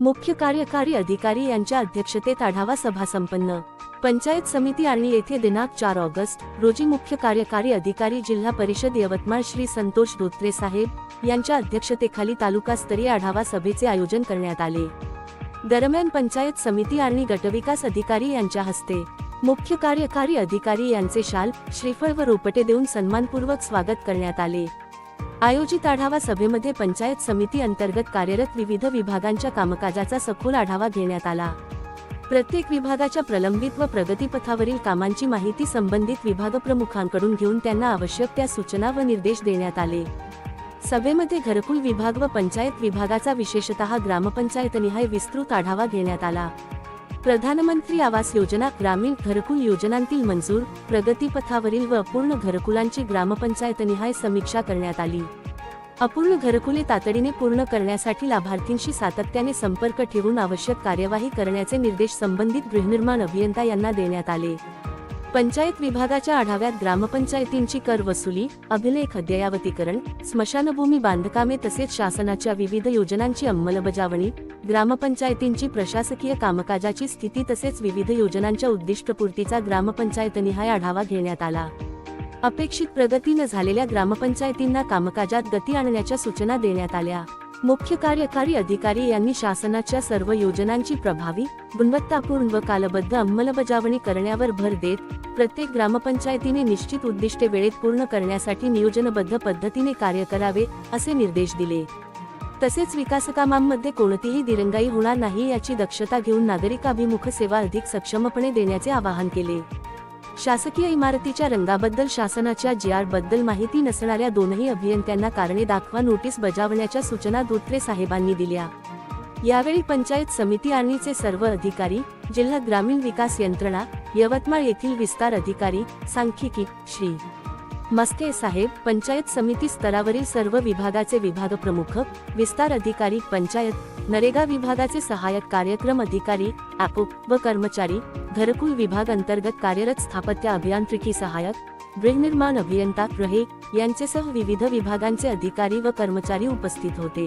मुख्य कार्यकारी अधिकारी यांच्या अध्यक्षतेत आढावा सभा संपन्न। पंचायत समिती आर्णी येथे दिनांक 4 ऑगस्ट रोजी मुख्य कार्यकारी अधिकारी जिल्हा परिषद यवतमाळ श्री संतोष धोत्रे साहेब यांच्या अध्यक्षतेखाली तालुकास्तरीय आढावा सभेचे आयोजन करण्यात आले। दरम्यान पंचायत समिती आर्णी गटविकास अधिकारी यांच्या हस्ते मुख्य कार्यकारी अधिकारी यांचे शाल, श्रीफळ व रोपटे देऊन सन्मानपूर्वक स्वागत करण्यात आले। आयोजित आढावा सभेमध्ये पंचायत समिती अंतर्गत कार्यरत विविध विभागांच्या कामकाजाचा सखोल आढावा घेण्यात आला। प्रत्येक विभागाच्या प्रलंबित व प्रगतीपथावरील कामांची माहिती संबंधित विभागप्रमुखांकडून घेऊन त्यांना आवश्यक त्या सूचना व निर्देश देण्यात आले। सभेमध्ये घरकुल विभाग व पंचायत विभागाचा विशेषतः ग्रामपंचायतनिहाय विस्तृत आढावा घेण्यात आला। प्रधानमंत्री आवास योजना, ग्रामीण घरकुल योजनांतील मंजूर, प्रगतीपथावरील व अपूर्ण घरकुलांची ग्रामपंचायतनिहाय समीक्षा करण्यात आली। अपूर्ण घरकुले तातडीने पूर्ण करण्यासाठी लाभार्थींशी सातत्याने संपर्क ठेवून आवश्यक कार्यवाही करण्याचे निर्देश संबंधित गृहनिर्माण अभियंता यांना देण्यात आले। पंचायत विभागाच्या आढाव्यात ग्रामपंचायतींची कर वसुली, अभिलेख अद्ययावतीकरण, स्मशानभूमी बांधकामे तसेच शासनाच्या विविध योजनांची अंमलबजावणी, ग्रामपंचायतींची प्रशासकीय कामकाजाची स्थिती तसेच विविध योजनांच्या उद्दिष्टपूर्तीचा ग्रामपंचायतनिहाय आढावा घेण्यात आला। अपेक्षित प्रगती न झालेल्या ग्रामपंचायतींना कामकाजात गती आणण्याच्या सूचना देण्यात आल्या। मुख्य कार्यकारी अधिकारी यांनी शासनाच्या सर्व योजनांची प्रभावी, गुणवत्तापूर्ण व कालबद्ध अंमलबजावणी करण्यावर भर देत प्रत्येक ग्रामपंचायतीने निश्चित उद्दिष्टे वेळेत पूर्ण करण्यासाठी नियोजनबद्ध पद्धतीने कार्य करावे असे निर्देश दिले। तसेच विकासकामांमध्ये कोणतीही दिरंगाई होणार नाही याची दक्षता घेऊन नागरिकाभिमुख सेवा अधिक सक्षमपणे देण्याचे आवाहन केले। शासकीय इमारतीच्या रंगाबद्दल शासनाच्या GR बद्दल माहिती नसणाऱ्या दोनही अभियंत्यांना कारणे दाखवा नोटीस बजावण्याच्या सूचना धोत्रे साहेबांनी दिल्या। यावेळी पंचायत समिती आर्णीचे सर्व अधिकारी, जिल्हा ग्रामीण विकास यंत्रणा, यवतमाळ येथील विस्तार अधिकारी, सांख्यिकी श्री मस्के साहेब, पंचायत समिती स्तरावरील सर्व विभागाचे विभाग प्रमुख, विस्तार अधिकारी, पंचायत नरेगा विभागाचे सहाय्यक कार्यक्रम अधिकारी, APO व कर्मचारी, घरकुल विभाग अंतर्गत कार्यरत स्थापत्य अभियांत्रिकी सहाय्यक, गृहनिर्माण अभियंता, RHE यांच्यासह विविध विभागांचे अधिकारी व कर्मचारी उपस्थित होते।